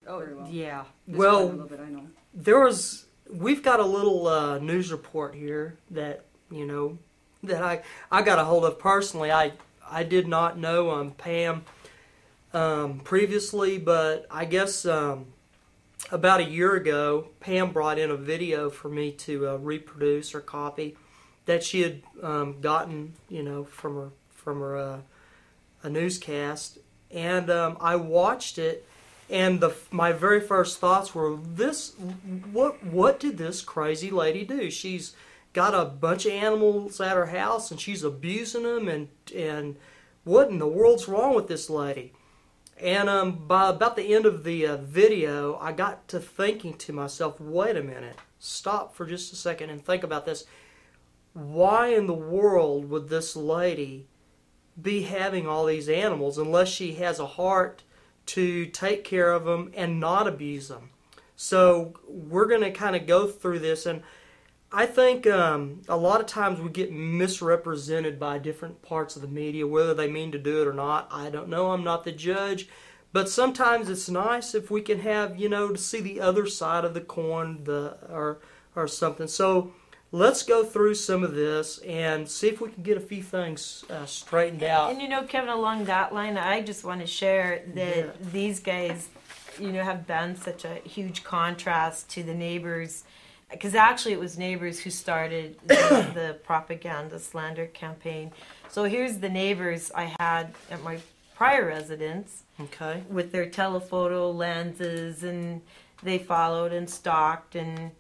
Oh, very well. Yeah. Well, a little bit, I know. We've got a little news report here that, that I got a hold of personally. I did not know Pam previously, but I guess about a year ago, Pam brought in a video for me to reproduce or copy that she had gotten, from her a newscast, and I watched it, and my very first thoughts were, what did this crazy lady do? She's got a bunch of animals at her house, and she's abusing them, and what in the world's wrong with this lady? And by about the end of the video, I got to thinking to myself, wait a minute, stop for just a second and think about this. Why in the world would this lady be having all these animals unless she has a heart to take care of them and not abuse them? So we're going to kind of go through this, and I think a lot of times we get misrepresented by different parts of the media, whether they mean to do it or not. I don't know. I'm not the judge. But sometimes it's nice if we can have, to see the other side of the coin or something. So let's go through some of this and see if we can get a few things straightened out. And Kevin, along that line, I just want to share that these guys, have been such a huge contrast to the neighbors. Because actually it was neighbors who started the propaganda slander campaign. So here's the neighbors I had at my prior residence, okay, with their telephoto lenses, and they followed and stalked and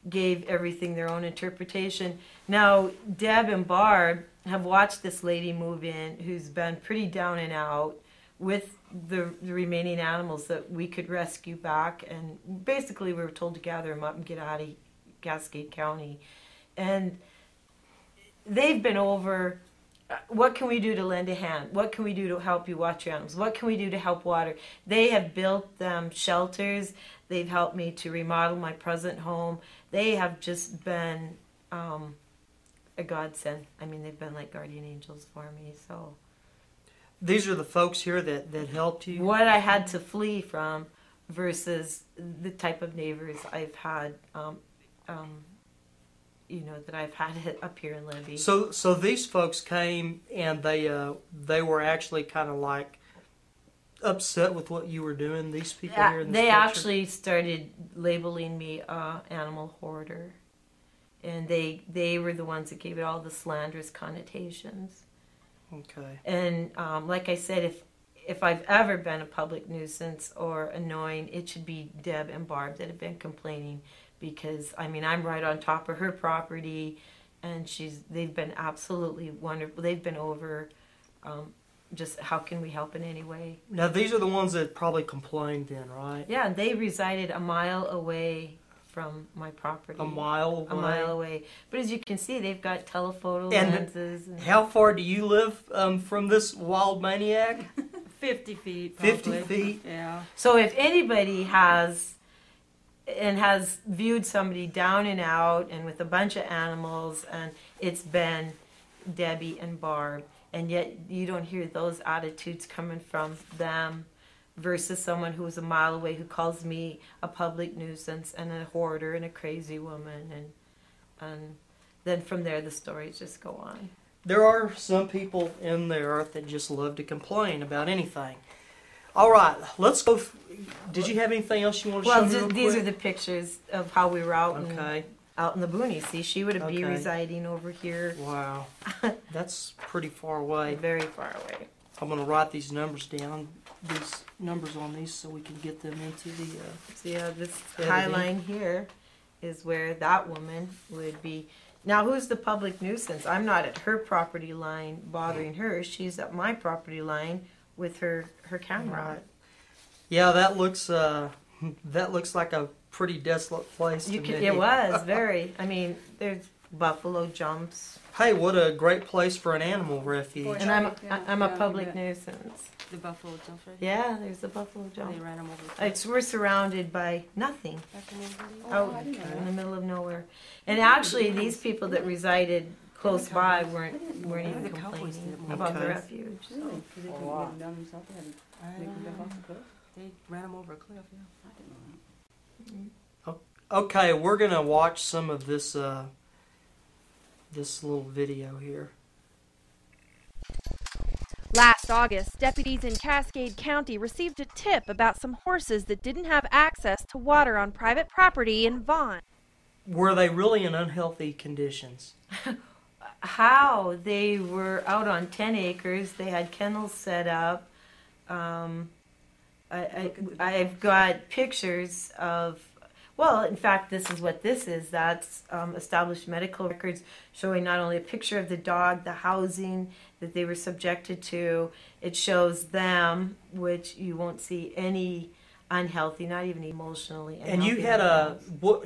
gave everything their own interpretation. Now, Deb and Barb have watched this lady move in who's been pretty down and out with the remaining animals that we could rescue back. And basically we were told to gather them up and get out of Cascade County. And they've been over, what can we do to lend a hand? What can we do to help you watch your animals? What can we do to help water? They have built them shelters. They've helped me to remodel my present home. They have just been a godsend. I mean, they've been like guardian angels for me. So these are the folks here that helped you? What I had to flee from versus the type of neighbors I've had that I've had up here in Libby. So these folks came and they were actually kind of like upset with what you were doing. These people here in this they picture? actually started labeling me animal hoarder, and they were the ones that gave it all the slanderous connotations. Okay. And like I said, if I've ever been a public nuisance or annoying, it should be Deb and Barb that have been complaining. Because, I mean, I'm right on top of her property, and they've been absolutely wonderful. They've been over just how can we help in any way. Now, these are the ones that probably complained then, right? Yeah, they resided a mile away from my property. A mile away? A mile away. But as you can see, they've got telephoto lenses. And how far do you live from this wild maniac? 50 feet, probably. 50 feet? Yeah. So if anybody has viewed somebody down and out and with a bunch of animals, and it's been Debbie and Barb, and yet you don't hear those attitudes coming from them versus someone who's a mile away who calls me a public nuisance and a hoarder and a crazy woman, and then from there the stories just go on. There are some people in the earth that just love to complain about anything. All right, let's go. Did you have anything else you want to show me real quick? These are the pictures of how we were out okay. out in the boonies. See, she would be okay. residing over here. Wow, that's pretty far away. Very far away. I'm going to write these numbers down, these numbers on these, so we can get them into the... So yeah, this high line here is where that woman would be. Now, who's the public nuisance? I'm not at her property line bothering her. She's at my property line with her camera. Right. Yeah, that looks like a pretty desolate place to me. It was very. I mean, there's buffalo jumps. Hey, what a great place for an animal refuge. And I'm a public nuisance. The buffalo jumps right Yeah, there's the buffalo jump. They ran them over. We're surrounded by nothing. Out in the middle of nowhere. And actually, these people that resided close by weren't even complaining about the refuge. So. They ran him over a cliff, yeah. I didn't know that. Okay, we're gonna watch some of this this little video here. Last August, deputies in Cascade County received a tip about some horses that didn't have access to water on private property in Vaughan. Were they really in unhealthy conditions? How? They were out on 10 acres. They had kennels set up. I've got pictures of, well, in fact, this is what this is. That's established medical records showing not only a picture of the dog, the housing that they were subjected to. It shows them, which you won't see any unhealthy, not even emotionally unhealthy. And you had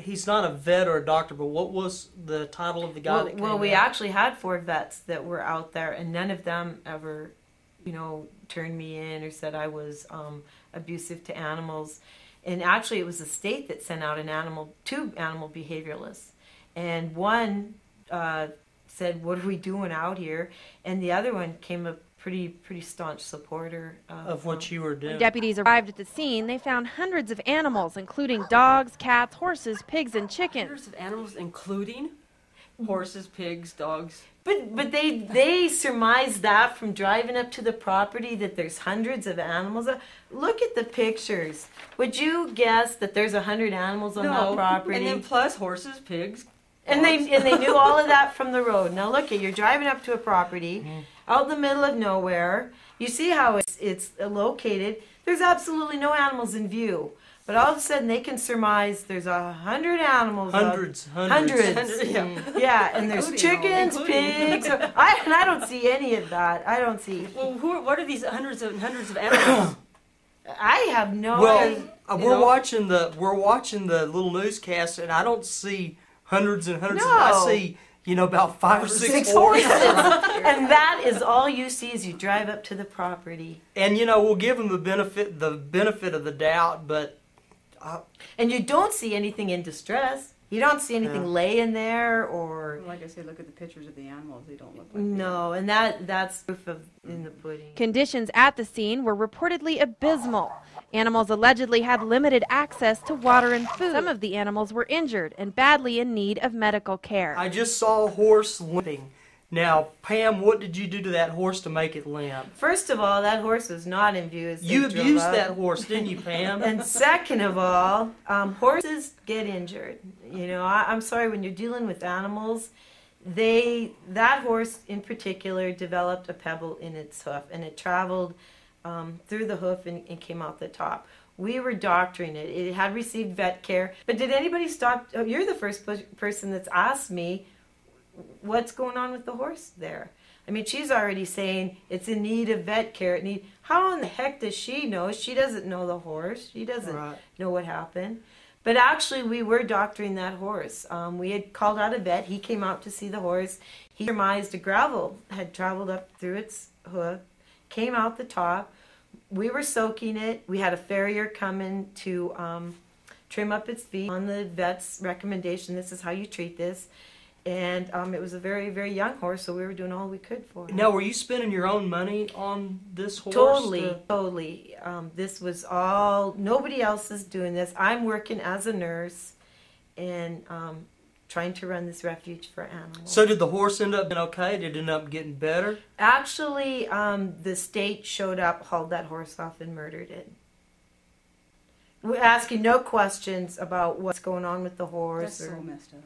he's not a vet or a doctor, but what was the title of the guy that came Well, we out? actually had 4 vets that were out there, and none of them ever, turned me in or said I was abusive to animals. And actually, it was the state that sent out 2 animal behavioralists, and one said, "What are we doing out here?" And the other one came a pretty staunch supporter Of what you were doing. When deputies arrived at the scene, they found hundreds of animals, including dogs, cats, horses, pigs, and chickens. Hundreds of animals, including horses, pigs, dogs. But they surmised that from driving up to the property that there's hundreds of animals. Look at the pictures. Would you guess that there's 100 animals on that property? And then plus horses, pigs. And they knew all of that from the road. Now look, you're driving up to a property out in the middle of nowhere. You see how it's located. There's absolutely no animals in view. But all of a sudden, they can surmise there's 100 animals. Hundreds. Yeah, and there's chickens, pigs. I don't see any of that. I don't see. Well, what are these hundreds of animals? I have no Well, idea. we're watching the little newscast, and I don't see hundreds and hundreds. No. I see about 5 or 6 horses. horses. And that is all you see as you drive up to the property. And we'll give them the benefit of the doubt, but And you don't see anything in distress. You don't see anything laying there or... Like I said, look at the pictures of the animals. They don't look like No, and that's proof of in the pudding. Conditions at the scene were reportedly abysmal. Animals allegedly had limited access to water and food. Some of the animals were injured and badly in need of medical care. I just saw a horse limping. Now, Pam, what did you do to that horse to make it limp? First of all, that horse was not in view as they You drove abused up. that horse, didn't you, Pam? And second of all, horses get injured. I'm sorry, when you're dealing with animals, that horse in particular developed a pebble in its hoof, and it traveled through the hoof and came out the top. We were doctoring it. It had received vet care. But did anybody stop? Oh, you're the first person that's asked me, what's going on with the horse there? I mean, she's already saying it's in need of vet care. How in the heck does she know? She doesn't know the horse. She doesn't know what happened. But actually, we were doctoring that horse. We had called out a vet. He came out to see the horse. He surmised a gravel had traveled up through its hoof, came out the top. We were soaking it. We had a farrier come in to trim up its feet on the vet's recommendation. This is how you treat this. And it was a very, very young horse, so we were doing all we could for it. Now, were you spending your own money on this horse? Totally. This was all, nobody else is doing this. I'm working as a nurse and trying to run this refuge for animals. So did the horse end up being okay? Did it end up getting better? Actually, the state showed up, hauled that horse off, and murdered it. We're asking no questions about what's going on with the horse. That's so messed up.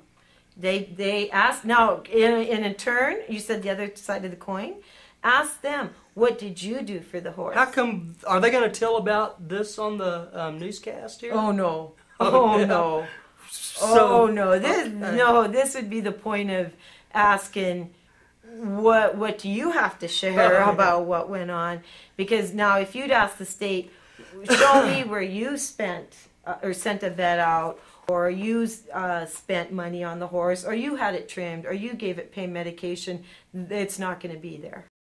They asked, now in turn, you said the other side of the coin, ask them, what did you do for the horse? Are they going to tell about this on the newscast here? Oh no. Oh, yeah. No. So, no. This would be the point of asking, what do you have to share about what went on? Because now if you'd ask the state, show me where you spent or sent a vet out, or you spent money on the horse, or you had it trimmed, or you gave it pain medication, it's not going to be there.